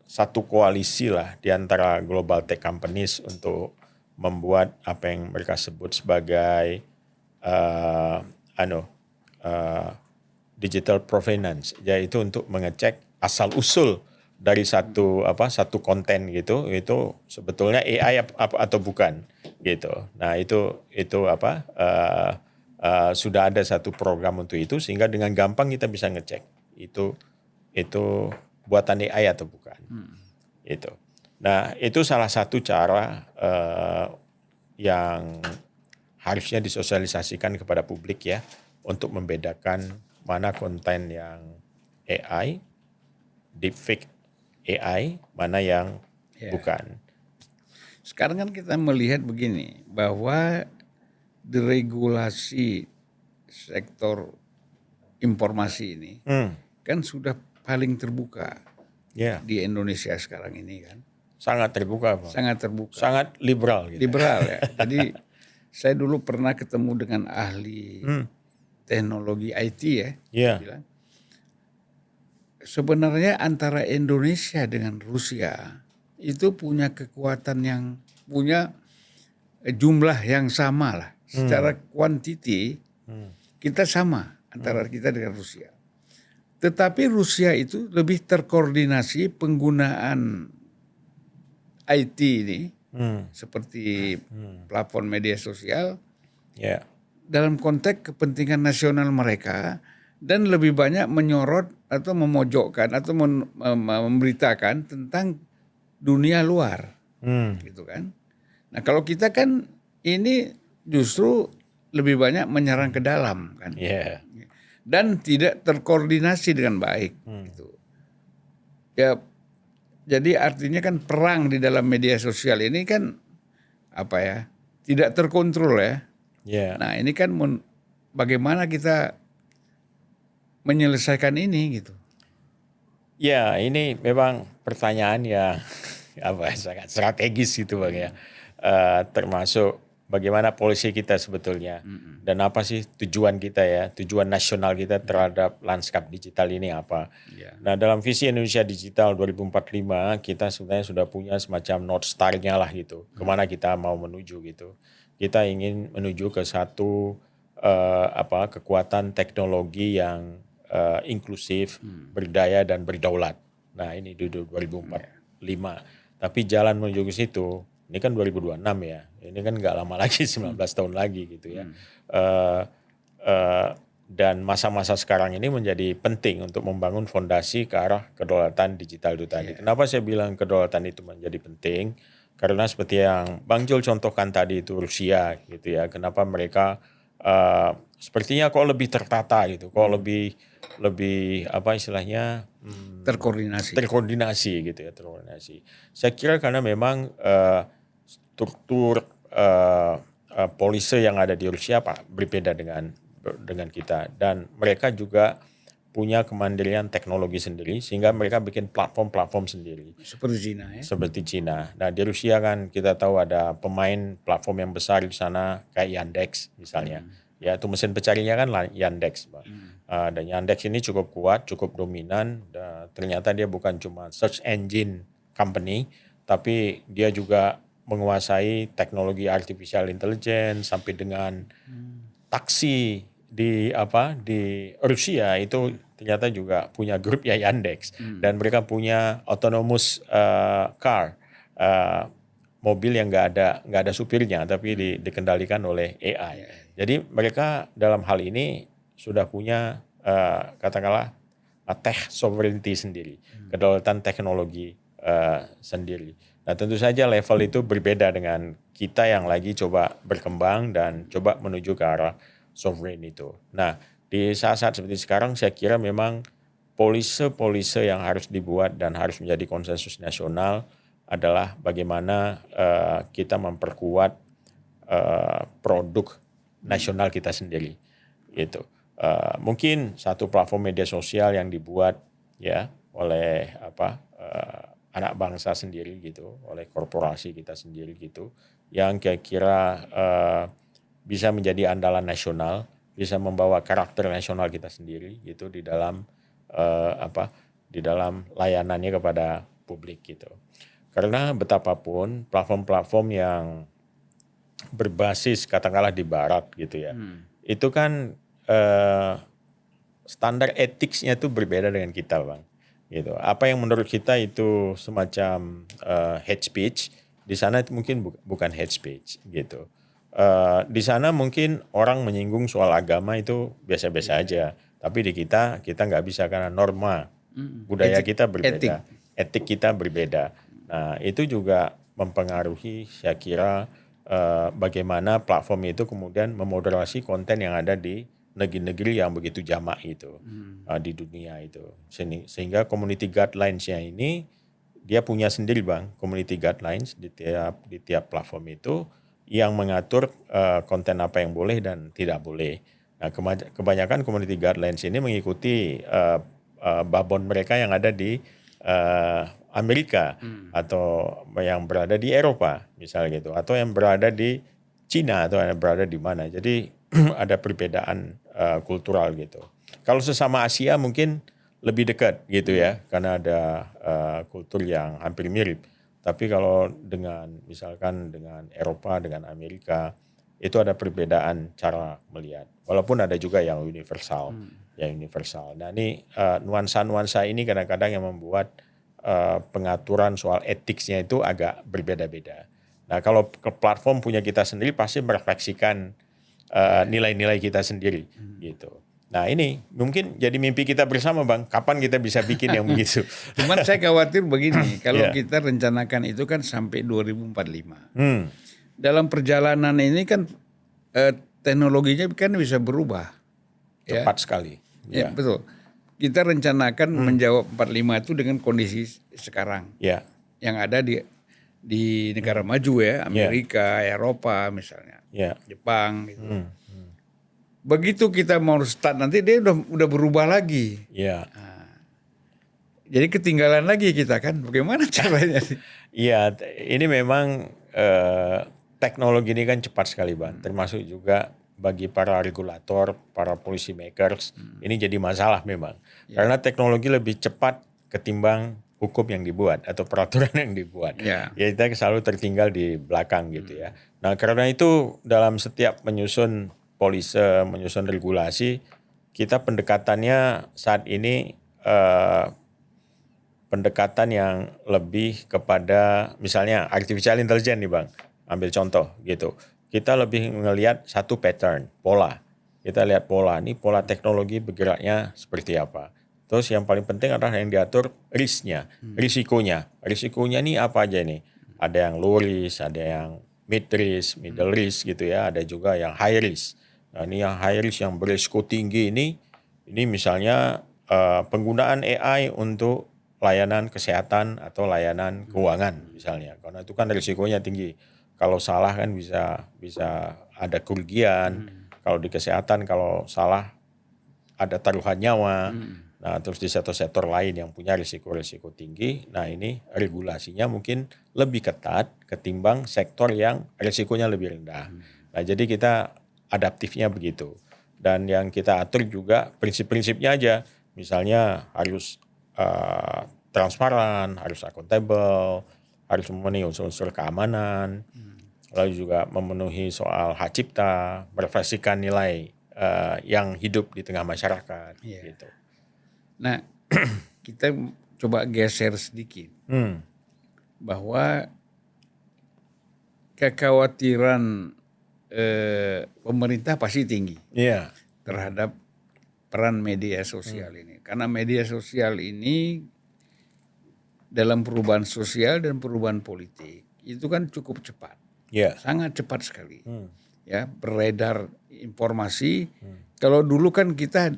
Speaker 1: satu koalisi lah di antara global tech companies untuk membuat apa yang mereka sebut sebagai digital provenance, yaitu untuk mengecek asal usul dari satu konten gitu, itu sebetulnya AI atau bukan gitu. Nah itu sudah ada satu program untuk itu, sehingga dengan gampang kita bisa ngecek itu buatan AI atau bukan. Itu. Nah itu salah satu cara yang harusnya disosialisasikan kepada publik ya, untuk membedakan mana konten yang AI, deepfake AI, mana yang bukan.
Speaker 2: Sekarang kan kita melihat begini, bahwa deregulasi sektor informasi ini kan sudah paling terbuka di Indonesia sekarang ini kan.
Speaker 1: Sangat terbuka Pak.
Speaker 2: Sangat terbuka.
Speaker 1: Sangat liberal gitu.
Speaker 2: Liberal ya. Jadi saya dulu pernah ketemu dengan ahli teknologi IT ya. Dia bilang, sebenarnya antara Indonesia dengan Rusia itu punya kekuatan yang punya jumlah yang sama lah. Secara kuantiti kita sama antara kita dengan Rusia. Tetapi Rusia itu lebih terkoordinasi penggunaan IT ini seperti platform media sosial dalam konteks kepentingan nasional mereka, dan lebih banyak menyorot atau memojokkan atau memberitakan tentang dunia luar, gitu kan. Nah kalau kita kan ini justru lebih banyak menyerang ke dalam kan, dan tidak terkoordinasi dengan baik, gitu. Ya, jadi artinya kan perang di dalam media sosial ini kan tidak terkontrol ya. Nah ini kan bagaimana kita menyelesaikan ini gitu.
Speaker 1: Ya ini memang pertanyaan yang sangat strategis gitu Bang ya. Termasuk bagaimana polisi kita sebetulnya dan apa sih tujuan kita ya, tujuan nasional kita terhadap lanskap digital ini apa. Nah dalam visi Indonesia Digital 2045 kita sebenarnya sudah punya semacam North Star-nya lah gitu, kemana kita mau menuju gitu. Kita ingin menuju ke satu kekuatan teknologi yang inklusif, berdaya dan berdaulat. Nah ini di 2045. Tapi jalan menuju ke situ, ini kan 2026 ya. Ini kan nggak lama lagi, 19 tahun lagi gitu ya. Dan masa-masa sekarang ini menjadi penting untuk membangun fondasi ke arah kedaulatan digital itu tadi. Kenapa saya bilang kedaulatan itu menjadi penting? Karena seperti yang Bang Jul contohkan tadi itu Rusia gitu ya. Kenapa mereka sepertinya kok lebih tertata gitu, kok lebih terkoordinasi gitu ya, terkoordinasi. Saya kira karena memang struktur polisi yang ada di Rusia berbeda dengan kita, dan mereka juga punya kemandirian teknologi sendiri sehingga mereka bikin platform-platform sendiri.
Speaker 2: Seperti Cina ya.
Speaker 1: Seperti Cina. Nah di Rusia kan kita tahu ada pemain platform yang besar di sana kayak Yandex misalnya. Ya itu mesin pencarinya kan Yandex. Dan Yandex ini cukup kuat, cukup dominan. Ternyata dia bukan cuma search engine company, tapi dia juga menguasai teknologi artificial intelligence sampai dengan taksi di Rusia itu ternyata juga punya grup ya Yandex dan mereka punya autonomous car, mobil yang nggak ada supirnya tapi dikendalikan oleh AI. Jadi mereka dalam hal ini sudah punya katakanlah tech sovereignty sendiri, kedaulatan teknologi sendiri. Nah tentu saja level itu berbeda dengan kita yang lagi coba berkembang dan coba menuju ke arah sovereign itu. Nah di saat-saat seperti sekarang saya kira memang polise yang harus dibuat dan harus menjadi konsensus nasional adalah bagaimana kita memperkuat produk nasional kita sendiri. Gitu. Mungkin satu platform media sosial yang dibuat ya oleh anak bangsa sendiri gitu, oleh korporasi kita sendiri gitu, yang kira-kira bisa menjadi andalan nasional, bisa membawa karakter nasional kita sendiri gitu di dalam di dalam layanannya kepada publik gitu. Karena betapapun platform-platform yang berbasis katakanlah di barat gitu ya, itu kan standar etiknya itu berbeda dengan kita bang. Gitu. Apa yang menurut kita itu semacam hate speech, di sana itu mungkin bukan hate speech gitu. Di sana mungkin orang menyinggung soal agama itu biasa-biasa aja, tapi di kita nggak bisa karena norma budaya kita berbeda, etik kita berbeda. Nah itu juga mempengaruhi saya kira bagaimana platform itu kemudian memoderasi konten yang ada di negeri-negeri yang begitu jamak itu di dunia itu. Sehingga community guidelines-nya ini dia punya sendiri bang, community guidelines di tiap platform itu yang mengatur konten apa yang boleh dan tidak boleh. Nah kebanyakan community guidelines ini mengikuti babon mereka yang ada di Amerika atau yang berada di Eropa misalnya gitu, atau yang berada di Cina atau yang berada di mana. Jadi ada perbedaan kultural gitu. Kalau sesama Asia mungkin lebih dekat gitu ya, karena ada kultur yang hampir mirip. Tapi kalau misalkan dengan Eropa, dengan Amerika, itu ada perbedaan cara melihat. Walaupun ada juga yang universal, Nah ini nuansa-nuansa ini kadang-kadang yang membuat pengaturan soal etiknya itu agak berbeda-beda. Nah kalau ke platform punya kita sendiri pasti merefleksikan nilai-nilai kita sendiri gitu. Nah ini mungkin jadi mimpi kita bersama bang, kapan kita bisa bikin yang begitu.
Speaker 2: Cuman saya khawatir begini, kalau kita rencanakan itu kan sampai 2045. Dalam perjalanan ini kan teknologinya kan bisa berubah.
Speaker 1: Cepat sekali.
Speaker 2: Ya, betul. Kita rencanakan menjawab 45 itu dengan kondisi sekarang. Yang ada di negara maju ya, Amerika, Eropa misalnya, Jepang gitu. Begitu kita mau start nanti dia udah berubah lagi. Nah, jadi ketinggalan lagi kita kan, bagaimana caranya?
Speaker 1: Iya, ini memang teknologi ini kan cepat sekali bang, termasuk juga bagi para regulator, para policy makers, ini jadi masalah memang. Karena teknologi lebih cepat ketimbang hukum yang dibuat atau peraturan yang dibuat. Ya kita selalu tertinggal di belakang gitu ya. Nah karena itu dalam setiap menyusun policy, menyusun regulasi, kita pendekatannya saat ini pendekatan yang lebih kepada misalnya artificial intelligence nih bang, ambil contoh gitu. Kita lebih melihat satu pattern, pola. Kita lihat pola, ini pola teknologi bergeraknya seperti apa. Terus yang paling penting adalah yang diatur risknya, risikonya. Risikonya ini apa aja nih? Ada yang low risk, ada yang mid risk, middle risk gitu ya. Ada juga yang high risk. Nah ini yang high risk yang berisiko tinggi ini misalnya penggunaan AI untuk layanan kesehatan atau layanan keuangan misalnya. Karena itu kan risikonya tinggi. Kalau salah kan bisa ada kerugian. Kalau di kesehatan kalau salah ada taruhan nyawa. Nah, terus di sektor-sektor lain yang punya risiko-risiko tinggi, nah ini regulasinya mungkin lebih ketat ketimbang sektor yang risikonya lebih rendah. Nah, jadi kita adaptifnya begitu. Dan yang kita atur juga prinsip-prinsipnya aja. Misalnya harus transparan, harus akuntabel, harus memenuhi unsur-unsur keamanan, lalu juga memenuhi soal hak cipta, merefleksikan nilai yang hidup di tengah masyarakat. Gitu.
Speaker 2: Nah, kita coba geser sedikit bahwa kekhawatiran pemerintah pasti tinggi terhadap peran media sosial ini, karena media sosial ini dalam perubahan sosial dan perubahan politik itu kan cukup cepat, sangat cepat sekali, ya beredar informasi. Kalau dulu kan kita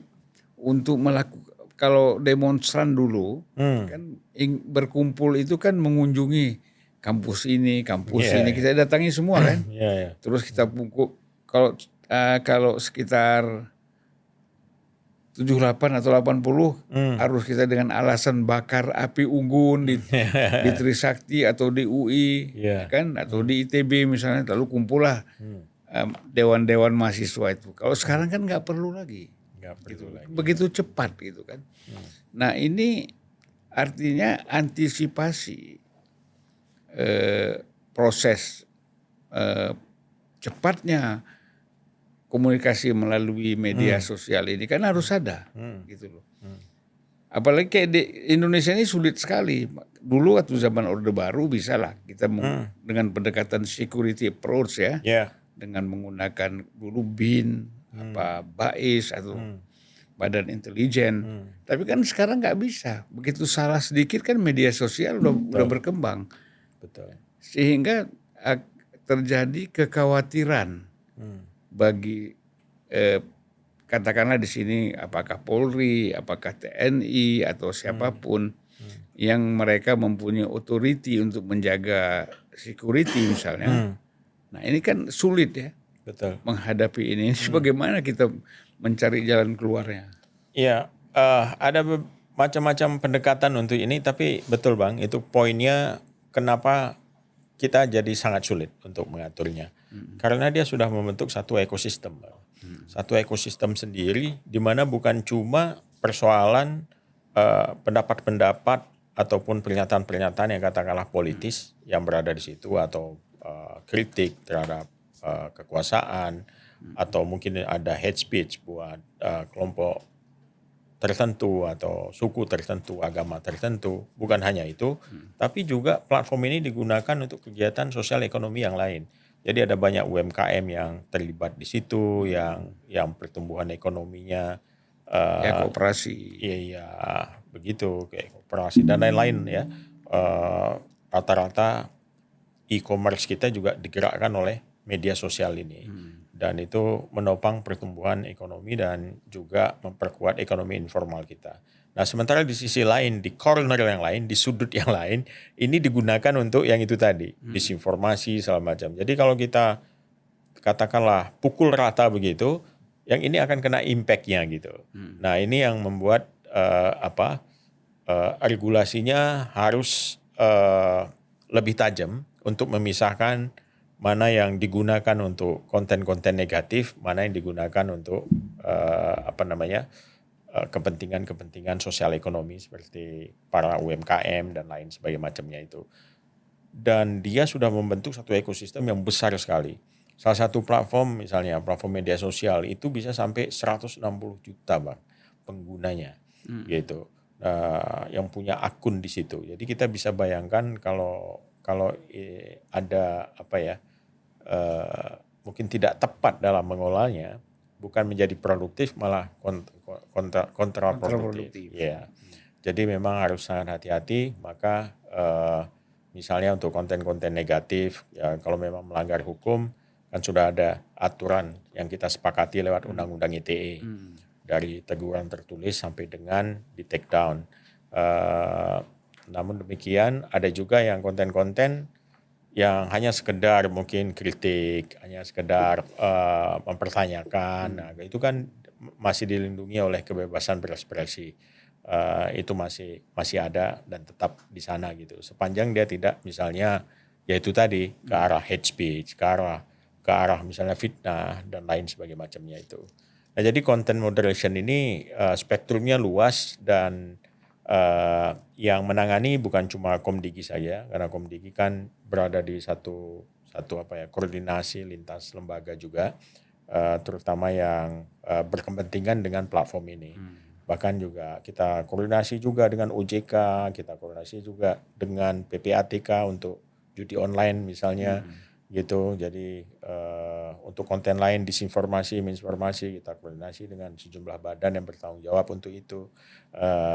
Speaker 2: untuk melakukan, kalau demonstran dulu kan berkumpul itu kan mengunjungi kampus ini, ini kita datangi semua kan. Terus kita pukul kalau sekitar 78 atau 80 harus kita dengan alasan bakar api unggun di Trisakti atau di UI kan, atau di ITB misalnya, lalu kumpullah dewan-dewan mahasiswa itu. Kalau sekarang kan nggak perlu lagi. Begitu cepat gitu kan. Nah, ini artinya antisipasi proses cepatnya komunikasi melalui media sosial ini kan harus ada gitu loh. Apalagi kayak di Indonesia ini sulit sekali. Dulu waktu zaman Orde Baru bisa lah kita dengan pendekatan security approach dengan menggunakan dulu BIN, BAIS atau Badan Intelijen. Tapi kan sekarang nggak bisa. Begitu salah sedikit kan media sosial udah berkembang.
Speaker 1: Betul.
Speaker 2: Sehingga terjadi kekhawatiran bagi katakanlah di sini apakah Polri, apakah TNI atau siapapun yang mereka mempunyai authority untuk menjaga security misalnya. Nah, ini kan sulit ya.
Speaker 1: Betul.
Speaker 2: Menghadapi ini. Bagaimana kita mencari jalan keluarnya?
Speaker 1: Iya, ada macam-macam pendekatan untuk ini, tapi betul Bang, itu poinnya kenapa kita jadi sangat sulit untuk mengaturnya. Karena dia sudah membentuk satu ekosistem. Satu ekosistem sendiri di mana bukan cuma persoalan pendapat-pendapat ataupun pernyataan-pernyataan yang katakanlah politis yang berada di situ, atau kritik terhadap kekuasaan, atau mungkin ada hate speech buat kelompok tertentu atau suku tertentu, agama tertentu. Bukan hanya itu, tapi juga platform ini digunakan untuk kegiatan sosial ekonomi yang lain. Jadi ada banyak UMKM yang terlibat di situ, yang pertumbuhan ekonominya
Speaker 2: koperasi.
Speaker 1: Iya, begitu, kayak koperasi dan lain-lain ya. Rata-rata e-commerce kita juga digerakkan oleh media sosial ini. Dan itu menopang pertumbuhan ekonomi dan juga memperkuat ekonomi informal kita. Nah, sementara di sisi lain, di corner yang lain, di sudut yang lain, ini digunakan untuk yang itu tadi, disinformasi segala macam. Jadi kalau kita katakanlah pukul rata begitu, yang ini akan kena impact-nya gitu. Nah, ini yang membuat regulasinya harus lebih tajam untuk memisahkan mana yang digunakan untuk konten-konten negatif, mana yang digunakan untuk kepentingan-kepentingan sosial ekonomi seperti para UMKM dan lain sebagainya macamnya itu. Dan dia sudah membentuk satu ekosistem yang besar sekali. Salah satu platform, misalnya platform media sosial, itu bisa sampai 160 juta Bang penggunanya, gitu. Yang punya akun di situ. Jadi kita bisa bayangkan kalau ada mungkin tidak tepat dalam mengolahnya, bukan menjadi produktif, malah kontraproduktif. Ya. Jadi memang harus sangat hati-hati. Maka misalnya untuk konten-konten negatif, ya kalau memang melanggar hukum, kan sudah ada aturan yang kita sepakati lewat Undang-Undang ITE. Dari teguran tertulis sampai dengan di take down. Namun demikian ada juga yang konten-konten yang hanya sekedar mungkin kritik, hanya sekedar mempertanyakan. Nah, itu kan masih dilindungi oleh kebebasan berekspresi. Itu masih ada dan tetap di sana gitu. Sepanjang dia tidak misalnya yaitu tadi ke arah hate speech, ke arah misalnya fitnah dan lain sebagainya macamnya itu. Nah, jadi content moderation ini spektrumnya luas dan yang menangani bukan cuma Komdigi saja, karena Komdigi kan berada di satu koordinasi lintas lembaga juga, terutama yang berkepentingan dengan platform ini. Bahkan juga kita koordinasi juga dengan OJK, kita koordinasi juga dengan PPATK untuk judi online misalnya gitu. Jadi untuk konten lain disinformasi, misinformasi kita koordinasi dengan sejumlah badan yang bertanggung jawab untuk itu.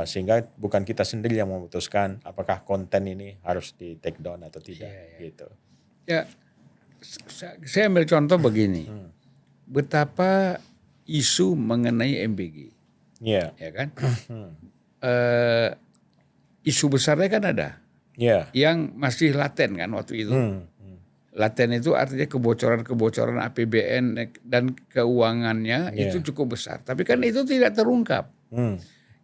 Speaker 1: Sehingga bukan kita sendiri yang memutuskan apakah konten ini harus di take down atau tidak gitu.
Speaker 2: Ya, saya ambil contoh begini. Betapa isu mengenai MBG. Ya kan? Isu besarnya kan ada. Yang masih laten kan waktu itu. Laten itu artinya kebocoran APBN dan keuangannya itu cukup besar. Tapi kan itu tidak terungkap.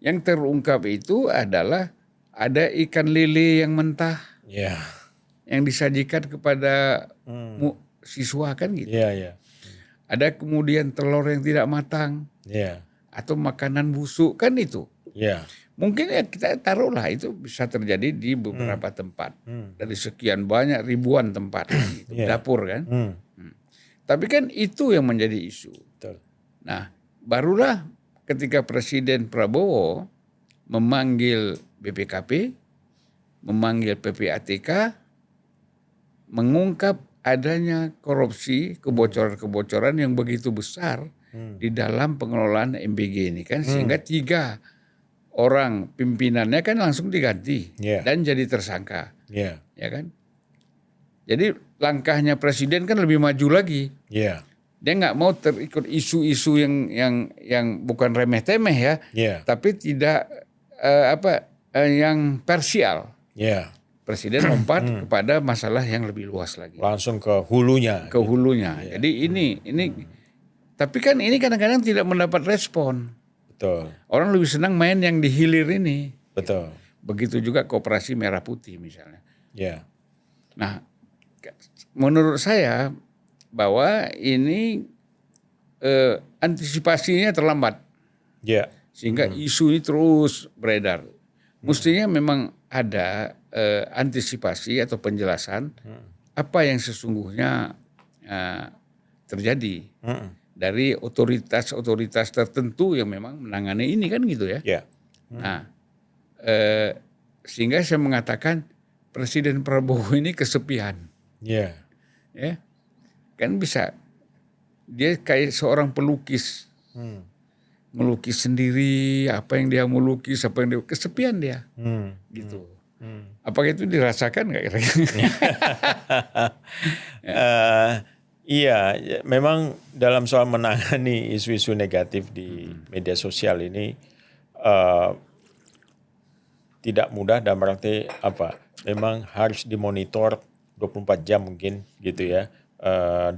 Speaker 2: Yang terungkap itu adalah ada ikan lele yang mentah yang disajikan kepada siswa kan gitu. Ada kemudian telur yang tidak matang atau makanan busuk kan itu. Mungkin ya kita taruhlah itu bisa terjadi di beberapa tempat. Dari sekian banyak ribuan tempat gitu, dapur kan. Tapi kan itu yang menjadi isu. Nah, barulah ketika Presiden Prabowo memanggil BPKP, memanggil PPATK, mengungkap adanya korupsi, kebocoran-kebocoran yang begitu besar di dalam pengelolaan MBG ini kan, sehingga 3 orang pimpinannya kan langsung diganti dan jadi tersangka, ya kan? Jadi langkahnya presiden kan lebih maju lagi. Dia nggak mau terikut isu-isu yang bukan remeh-temeh tapi tidak yang parsial. Presiden lompat kepada masalah yang lebih luas lagi.
Speaker 1: Langsung ke hulunya.
Speaker 2: Jadi ini tapi kan ini kadang-kadang tidak mendapat respon.
Speaker 1: Betul.
Speaker 2: Orang lebih senang main yang di hilir ini.
Speaker 1: Betul.
Speaker 2: Begitu juga Koperasi Merah Putih misalnya. Nah, menurut saya bahwa ini antisipasinya terlambat. Sehingga isu ini terus beredar. Mestinya memang ada antisipasi atau penjelasan apa yang sesungguhnya terjadi dari otoritas tertentu yang memang menangani ini kan gitu ya. Nah, sehingga saya mengatakan Presiden Prabowo ini kesepian. Kan bisa dia kayak seorang pelukis, melukis sendiri apa yang dia mau lukis, apa yang dia kesepian dia, gitu. Apakah itu dirasakan nggak kira-kira?
Speaker 1: Iya, memang dalam soal menangani isu-isu negatif di media sosial ini tidak mudah dan berarti memang harus dimonitor 24 jam mungkin gitu ya.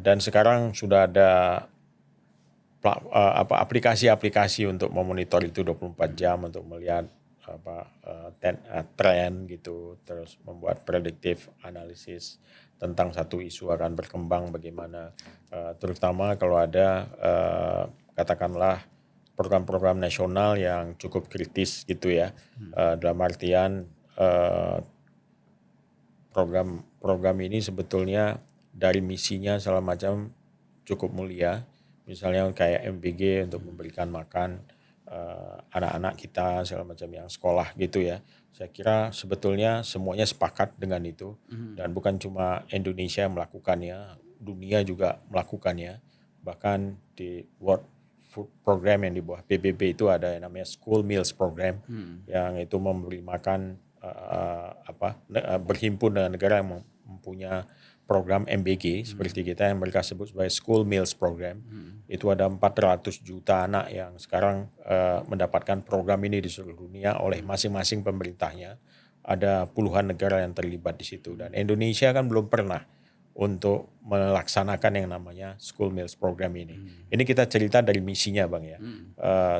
Speaker 1: Dan sekarang sudah ada aplikasi-aplikasi untuk memonitor itu 24 jam untuk melihat tren gitu, terus membuat predictive analysis tentang satu isu akan berkembang bagaimana, terutama kalau ada katakanlah program-program nasional yang cukup kritis gitu ya, dalam artian program ini sebetulnya dari misinya segala macam cukup mulia, misalnya kayak MBG untuk memberikan makan anak-anak kita segala macam yang sekolah gitu ya. Saya kira sebetulnya semuanya sepakat dengan itu dan bukan cuma Indonesia yang melakukannya, dunia juga melakukannya. Bahkan di World Food Program yang di bawah PBB itu ada yang namanya School Meals Program yang itu memberi makan berhimpun dengan negara yang mempunyai program MBG seperti kita yang mereka sebut sebagai School Meals Program. Itu ada 400 juta anak yang sekarang mendapatkan program ini di seluruh dunia oleh masing-masing pemerintahnya. Ada puluhan negara yang terlibat di situ dan Indonesia kan belum pernah untuk melaksanakan yang namanya School Meals Program ini. Ini kita cerita dari misinya Bang ya,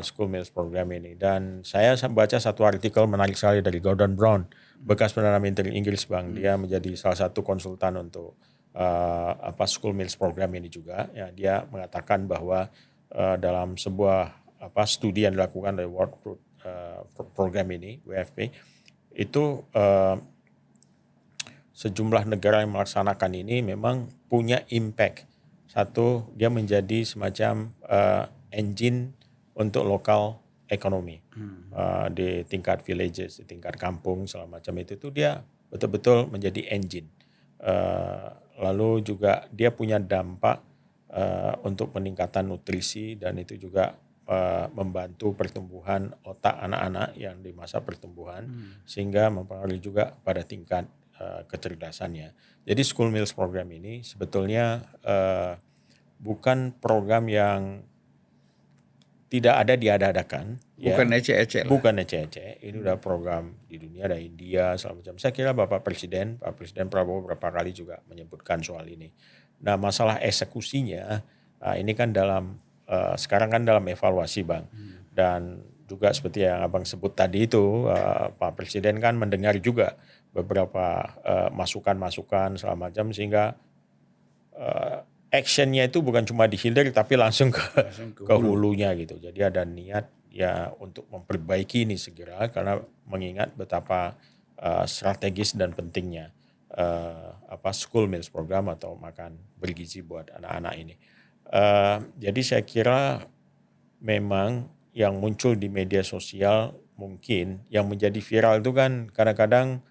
Speaker 1: School Meals Program ini. Dan saya baca satu artikel menarik sekali dari Gordon Brown, bekas Perdana Menteri Inggris Bang. Dia menjadi salah satu konsultan untuk School Meals Program ini juga. Ya, dia mengatakan bahwa dalam sebuah studi yang dilakukan dari World Food Program ini, WFP, itu sejumlah negara yang melaksanakan ini memang punya impact. Satu, dia menjadi semacam engine untuk lokal ekonomi di tingkat villages, di tingkat kampung, segala macam itu dia betul-betul menjadi engine. Lalu juga dia punya dampak untuk peningkatan nutrisi dan itu juga membantu pertumbuhan otak anak-anak yang di masa pertumbuhan sehingga mempengaruhi juga pada tingkat kecerdasannya. Jadi School Meals Program ini sebetulnya bukan program yang tidak ada diadakan.
Speaker 2: Bukan ecek-ecek.
Speaker 1: Bukan ecek-ecek. Ini udah program di dunia, ada India, segala macam. Saya kira Pak Presiden Prabowo beberapa kali juga menyebutkan soal ini. Nah masalah eksekusinya, ini kan sekarang kan dalam evaluasi Bang. Dan juga seperti yang Abang sebut tadi itu, Pak Presiden kan mendengar juga beberapa masukan-masukan segala macam sehingga actionnya itu bukan cuma di hilir tapi langsung ke hulunya gitu. Jadi ada niat ya untuk memperbaiki ini segera karena mengingat betapa strategis dan pentingnya School Meals Program atau makan bergizi buat anak-anak ini. Jadi saya kira memang yang muncul di media sosial mungkin yang menjadi viral itu kan kadang-kadang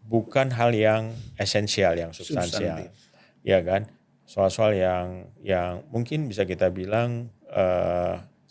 Speaker 1: bukan hal yang esensial, yang substansial, ya kan? Soal-soal yang mungkin bisa kita bilang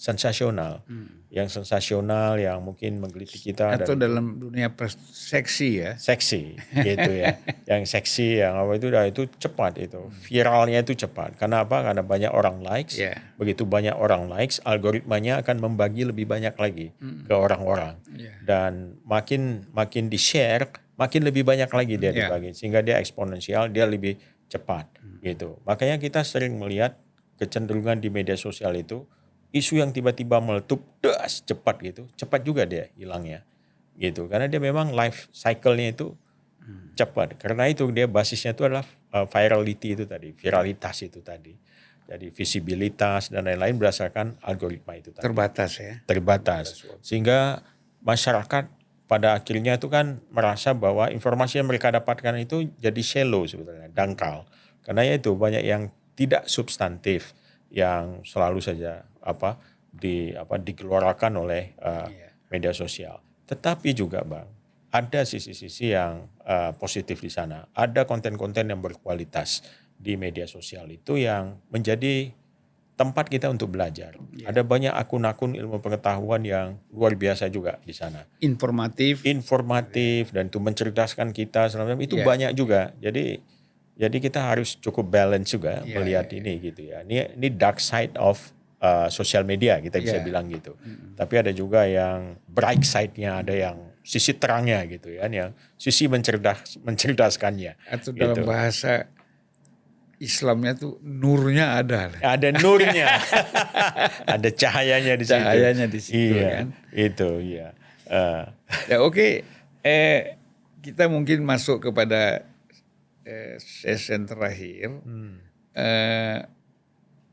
Speaker 1: sensasional, yang sensasional, yang mungkin menggelitik kita.
Speaker 2: Atau dalam dunia seksi ya.
Speaker 1: Seksi, gitu ya. Yang seksi, yang apa itu cepat itu, viralnya itu cepat. Karena apa? Karena banyak orang likes. Begitu banyak orang likes, algoritmanya akan membagi lebih banyak lagi ke orang-orang. Dan makin di share, makin lebih banyak lagi dia dibagi, sehingga dia eksponensial, dia lebih cepat gitu. Makanya kita sering melihat kecenderungan di media sosial itu isu yang tiba-tiba meletup cepat gitu, cepat juga dia hilangnya gitu. Karena dia memang life cycle-nya itu cepat. Karena itu dia basisnya itu adalah virality itu tadi, viralitas itu tadi. Jadi visibilitas dan lain-lain berdasarkan algoritma itu tadi.
Speaker 2: Terbatas ya.
Speaker 1: Terbatas. Sehingga masyarakat pada akhirnya itu kan merasa bahwa informasi yang mereka dapatkan itu jadi shallow sebetulnya, dangkal. Karena itu banyak yang tidak substantif yang selalu saja dikeluarkan oleh media sosial. Tetapi juga Bang, ada sisi-sisi yang positif di sana. Ada konten-konten yang berkualitas di media sosial itu yang menjadi tempat kita untuk belajar. Ada banyak akun-akun ilmu pengetahuan yang luar biasa juga di sana.
Speaker 2: Informatif
Speaker 1: dan itu mencerdaskan kita selama itu banyak juga. Jadi kita harus cukup balance juga melihat ini gitu ya. Ini dark side of social media kita bisa bilang gitu. Tapi ada juga yang bright side-nya, ada yang sisi terangnya gitu ya, yang sisi mencerdaskannya.
Speaker 2: Atau dalam bahasa Islamnya tuh nurnya ada.
Speaker 1: Ada nurnya. Ada cahayanya di situ.
Speaker 2: Cahayanya di situ kan.
Speaker 1: Itu ya.
Speaker 2: Oke. Kita mungkin masuk kepada session terakhir.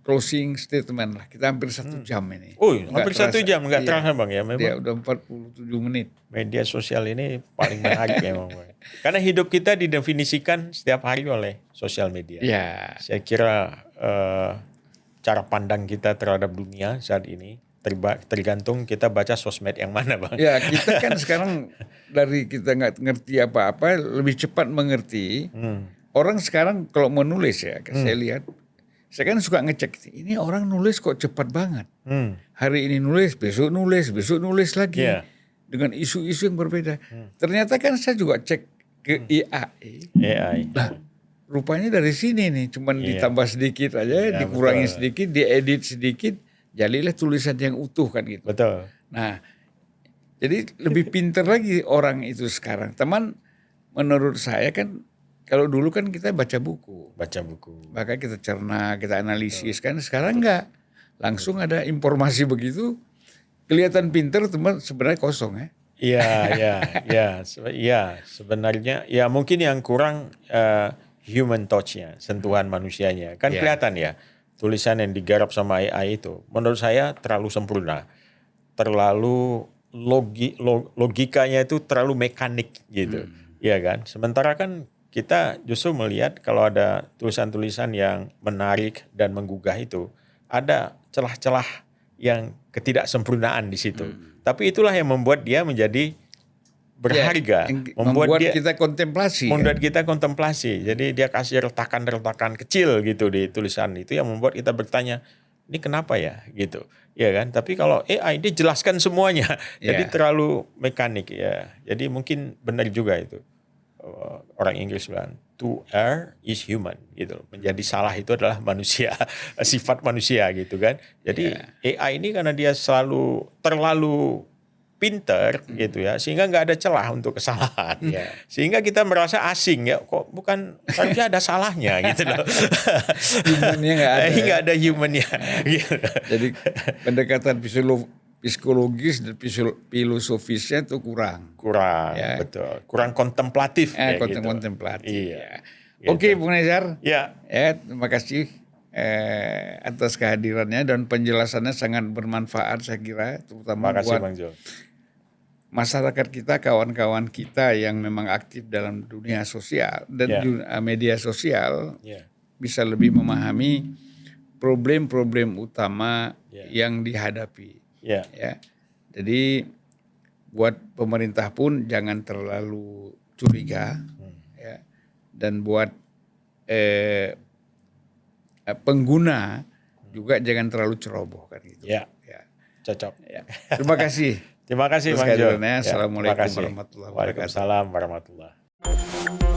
Speaker 2: Closing statement lah. Kita hampir 1 jam ini.
Speaker 1: Hampir 1 jam nggak terasa Bang ya. Memang.
Speaker 2: Ya udah 47 menit.
Speaker 1: Media sosial ini paling menarik memang Bang. Karena hidup kita didefinisikan setiap hari oleh sosial media. Saya kira cara pandang kita terhadap dunia saat ini tergantung kita baca sosmed yang mana Bang.
Speaker 2: Ya kita kan sekarang dari kita nggak ngerti apa-apa lebih cepat mengerti. Orang sekarang kalau menulis ya, saya lihat. Saya kan suka ngecek, ini orang nulis kok cepat banget. Hari ini nulis, besok nulis lagi. Dengan isu-isu yang berbeda. Ternyata kan saya juga cek ke AI. Lah, rupanya dari sini nih, cuman ditambah sedikit aja, dikurangi sedikit, diedit sedikit, jadilah tulisan yang utuh kan gitu.
Speaker 1: Betul.
Speaker 2: Nah, jadi lebih pintar lagi orang itu sekarang. Teman, menurut saya kan Kalau dulu kan kita baca buku.
Speaker 1: Baca buku.
Speaker 2: Maka kita cerna, kita analisis. Kan sekarang enggak. Langsung ada informasi begitu. Kelihatan pinter teman sebenarnya kosong ya.
Speaker 1: Iya. Sebenarnya ya mungkin yang kurang human touch-nya, sentuhan manusianya. Kan kelihatan ya tulisan yang digarap sama AI itu. Menurut saya terlalu sempurna, terlalu logikanya itu terlalu mekanik gitu, ya kan. Sementara kan kita justru melihat kalau ada tulisan-tulisan yang menarik dan menggugah itu, ada celah-celah yang ketidaksempurnaan di situ. Tapi itulah yang membuat dia menjadi berharga,
Speaker 2: membuat kita kontemplasi.
Speaker 1: Membuat kita kontemplasi. Jadi dia kasih retakan-retakan kecil gitu di tulisan itu yang membuat kita bertanya, ini kenapa ya gitu. Ya kan? Tapi kalau AI dia jelaskan semuanya. Jadi terlalu mekanik ya. Jadi mungkin benar juga itu. Orang Inggris bilang to err is human gitu. Menjadi salah itu adalah manusia, sifat manusia gitu kan. Jadi AI ini karena dia terlalu pinter gitu ya, sehingga nggak ada celah untuk kesalahan. Sehingga kita merasa asing ya, kok bukan harusnya ada salahnya gitu loh.
Speaker 2: Humannya nggak ada.
Speaker 1: Nggak ada humannya. Gitu.
Speaker 2: Jadi pendekatan psikologis dan filosofisnya itu kurang.
Speaker 1: Betul. Kurang kontemplatif.
Speaker 2: Kontemplatif.
Speaker 1: Iya.
Speaker 2: Gitu. Oke, Bung Nezar.
Speaker 1: Ya.
Speaker 2: Terima kasih atas kehadirannya dan penjelasannya sangat bermanfaat saya kira, terutama buat
Speaker 1: Bang Jo.
Speaker 2: masyarakat kita, kawan-kawan kita yang memang aktif dalam dunia sosial dan media sosial bisa lebih memahami problem-problem utama yang dihadapi. Ya. Jadi buat pemerintah pun jangan terlalu curiga, ya. Dan buat pengguna juga jangan terlalu ceroboh kan gitu.
Speaker 1: Ya. Cocok.
Speaker 2: Ya. Terima kasih.
Speaker 1: Terima kasih Bang Jo.
Speaker 2: Assalamualaikum warahmatullahi wabarakatuh.
Speaker 1: Waalaikumsalam warahmatullahi wabarakatuh.